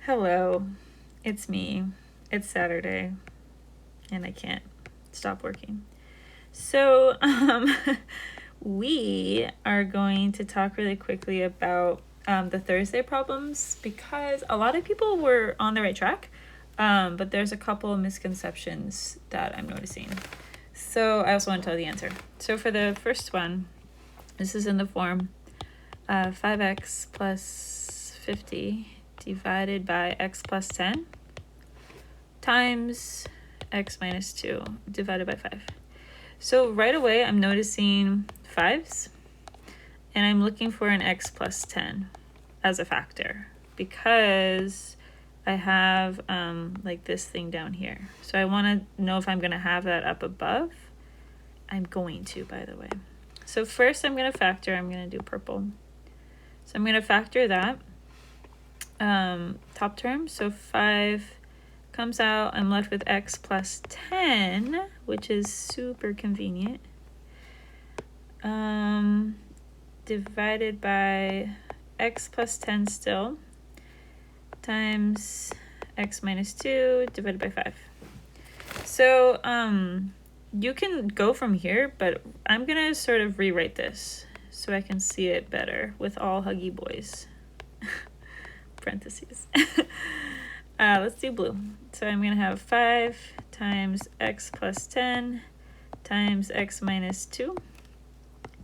Hello, it's me. It's Saturday, and I can't stop working. So, we are going to talk really quickly about the Thursday problems because a lot of people were on the right track, but there's a couple of misconceptions that I'm noticing. So, I also want to tell the answer. So, for the first one, this is in the form 5x plus 50 divided by x plus 10 times x minus 2 divided by 5. So right away I'm noticing 5s, and I'm looking for an x plus 10 as a factor because I have like this thing down here. So I want to know if I'm going to have that up above. I'm going to, by the way. So first I'm going to factor, I'm going to do purple. So I'm going to factor that top term. So 5 comes out. I'm left with x plus 10, which is super convenient. Divided by x plus 10 still, times x minus 2 divided by 5. So you can go from here, but I'm going to sort of rewrite this so I can see it better with all huggy boys. Parentheses. Let's do blue. So I'm going to have 5 times x plus 10 times x minus 2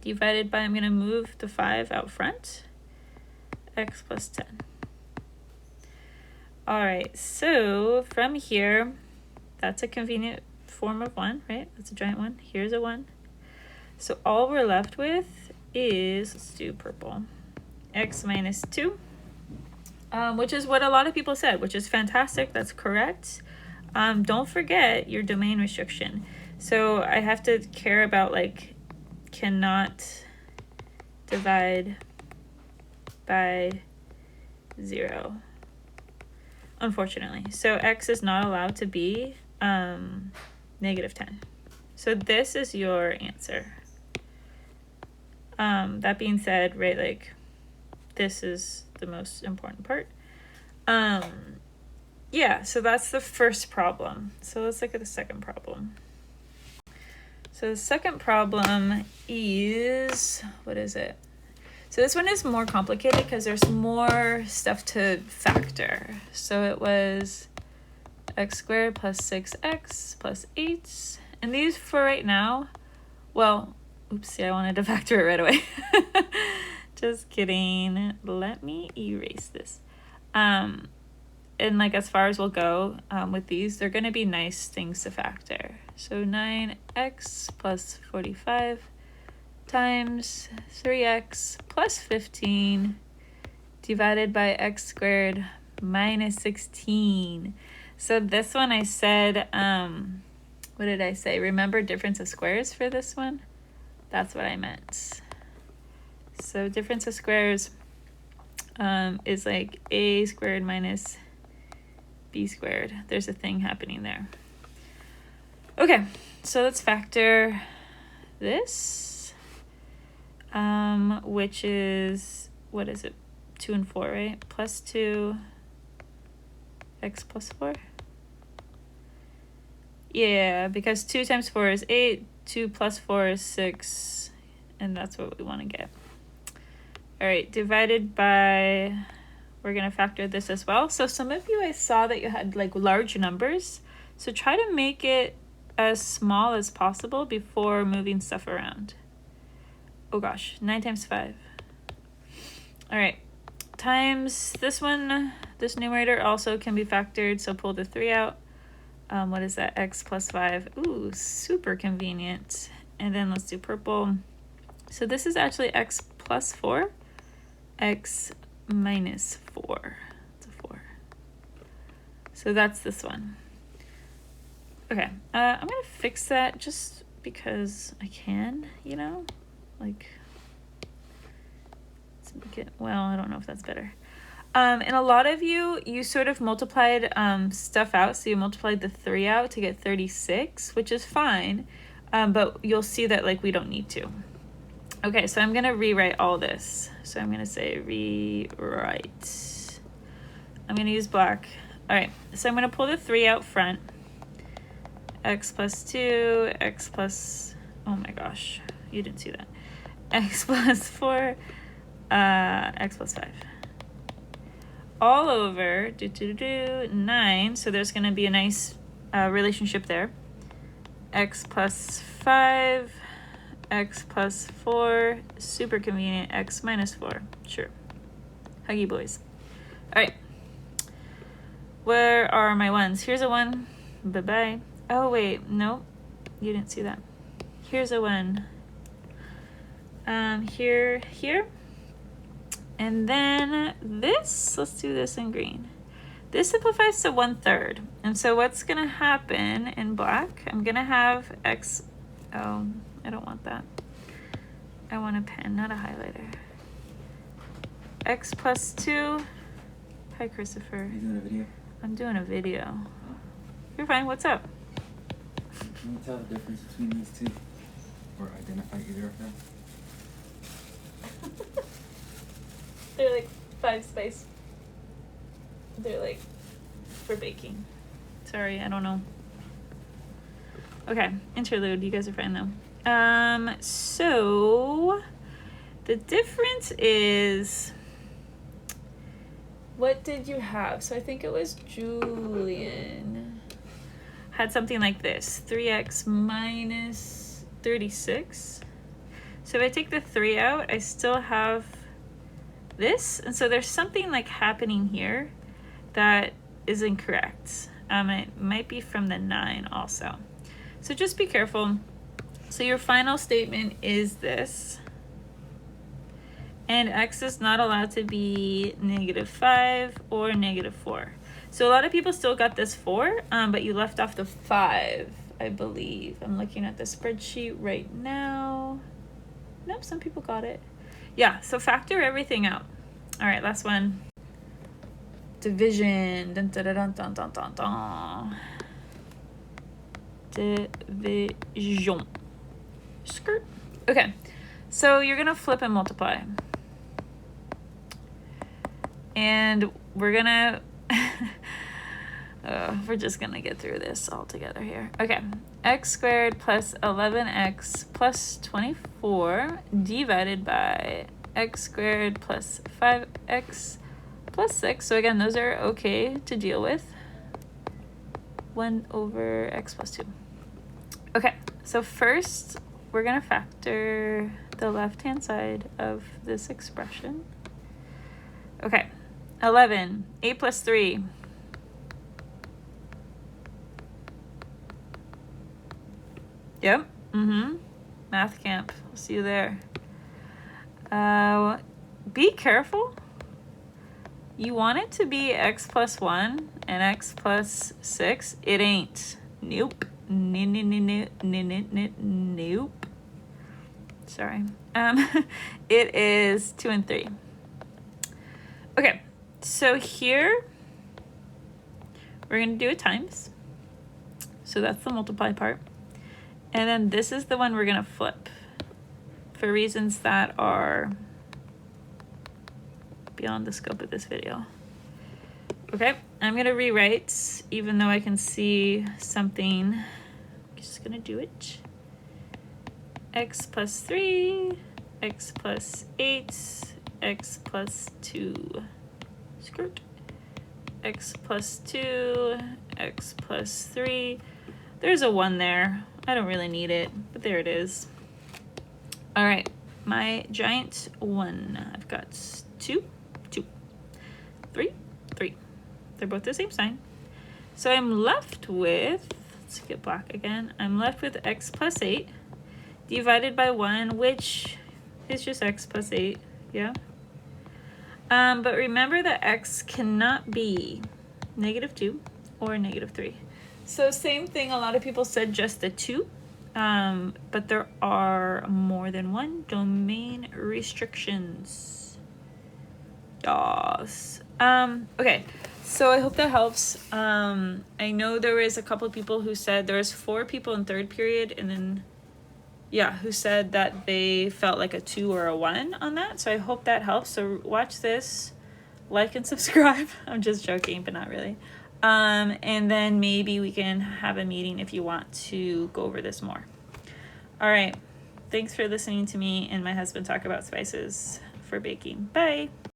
divided by, I'm going to move the 5 out front, x plus 10. All right, so from here, that's a convenient form of 1, right? That's a giant 1. Here's a 1. So all we're left with is, let's do purple, x minus 2. Which is what a lot of people said, which is fantastic. That's correct. Don't forget your domain restriction. So I have to care about like cannot divide by 0, unfortunately. So x is not allowed to be negative 10. So this is your answer. That being said, right, like this is the most important part. Yeah, so that's the first problem. So let's look at the second problem. So the second problem is, what is it? So this one is more complicated because there's more stuff to factor. So it was x squared plus 6x plus 8. And these for right now, well, oopsie, I wanted to factor it right away. Just kidding. Let me erase this. And like as far as we'll go with these, they're going to be nice things to factor. So 9x plus 45 times 3x plus 15 divided by x squared minus 16. So this one I said, what did I say? Remember difference of squares for this one? That's what I meant. So difference of squares is like a squared minus b squared. There's a thing happening there. Okay, so let's factor this, which is, what is it? 2 and 4, right? Plus 2, x plus 4. Yeah, because 2 times 4 is 8, 2 plus 4 is 6, and that's what we want to get. All right, divided by, we're going to factor this as well. So some of you, I saw that you had like large numbers. So try to make it as small as possible before moving stuff around. Oh gosh, 9 times 5. All right, times this one, this numerator also can be factored. So pull the 3 out. What is that? X plus 5. Ooh, super convenient. And then let's do purple. So this is actually x plus 4. X minus 4. It's a 4. So that's this one. Okay, I'm going to fix that just because I can, you know? Like, let's make it, well, I don't know if that's better. And a lot of you sort of multiplied stuff out. So you multiplied the 3 out to get 36, which is fine. But you'll see that like we don't need to. Okay, so I'm going to rewrite all this. So I'm going to say rewrite. I'm going to use black. All right, so I'm going to pull the 3 out front. X plus 2, x plus, oh my gosh, you didn't see that. X plus 4, x plus 5. All over 9, so there's going to be a nice relationship there. X plus 5, x plus 4, super convenient, x minus 4, sure. Huggy boys. All right. Where are my ones? Here's a 1. Bye-bye. Oh, wait. Nope. You didn't see that. Here's a 1. Here. And then this, let's do this in green. This simplifies to 1/3. And so what's going to happen in black, I'm going to have x, oh, I don't want that. I want a pen, not a highlighter. X plus 2. Hi, Christopher. Are you doing a video? I'm doing a video. You're fine. What's up? Can you tell the difference between these two? Or identify either of them? They're like 5 spice. They're like for baking. Sorry, I don't know. Okay, interlude. You guys are fine though. So the difference is, what did you have? So I think it was Julian had something like this, 3x minus 36. So if I take the 3 out, I still have this. And so there's something like happening here that is incorrect. It might be from the 9 also. So just be careful. So your final statement is this. And x is not allowed to be -5 or -4. So a lot of people still got this 4, but you left off the 5, I believe. I'm looking at the spreadsheet right now. Nope, some people got it. Yeah, so factor everything out. All right, last one. Division. Dun, dun, dun, dun, dun, dun, dun. Division. Skirt. Okay, so you're gonna flip and multiply. And we're gonna, we're just gonna get through this all together here. Okay, x squared plus 11x plus 24 divided by x squared plus 5x plus 6. So again, those are okay to deal with. 1 over x plus 2. Okay, so first we're gonna factor the left-hand side of this expression. Okay, 11, 8 plus 3. Yep, math camp, I'll see you there. Be careful. You want it to be x plus 1 and x plus 6. It ain't. Nope. Nope. Sorry. It is 2 and 3. Okay, so here we're going to do a times. So that's the multiply part. And then this is the one we're going to flip for reasons that are beyond the scope of this video. Okay, I'm going to rewrite, even though I can see something. I'm just going to do it. X plus 3, x plus 8, x plus 2, skirt, x plus 2, x plus 3. There's a 1 there. I don't really need it, but there it is. All right, my giant 1. I've got 2, 2, 3, 3. They're both the same sign. So I'm left with, let's get black again. I'm left with x plus 8 divided by 1, which is just x plus 8, yeah? But remember that x cannot be -2 or -3. So same thing, a lot of people said just the 2, but there are more than one domain restrictions. Yes. Okay, so I hope that helps. I know there was a couple of people who said there was 4 people in 3rd period, and then who said that they felt like a 2 or a 1 on that. So I hope that helps. So watch this like and subscribe. I'm just joking, but not really. And then maybe we can have a meeting if you want to go over this more. All right. Thanks for listening to me and my husband talk about spices for baking. Bye.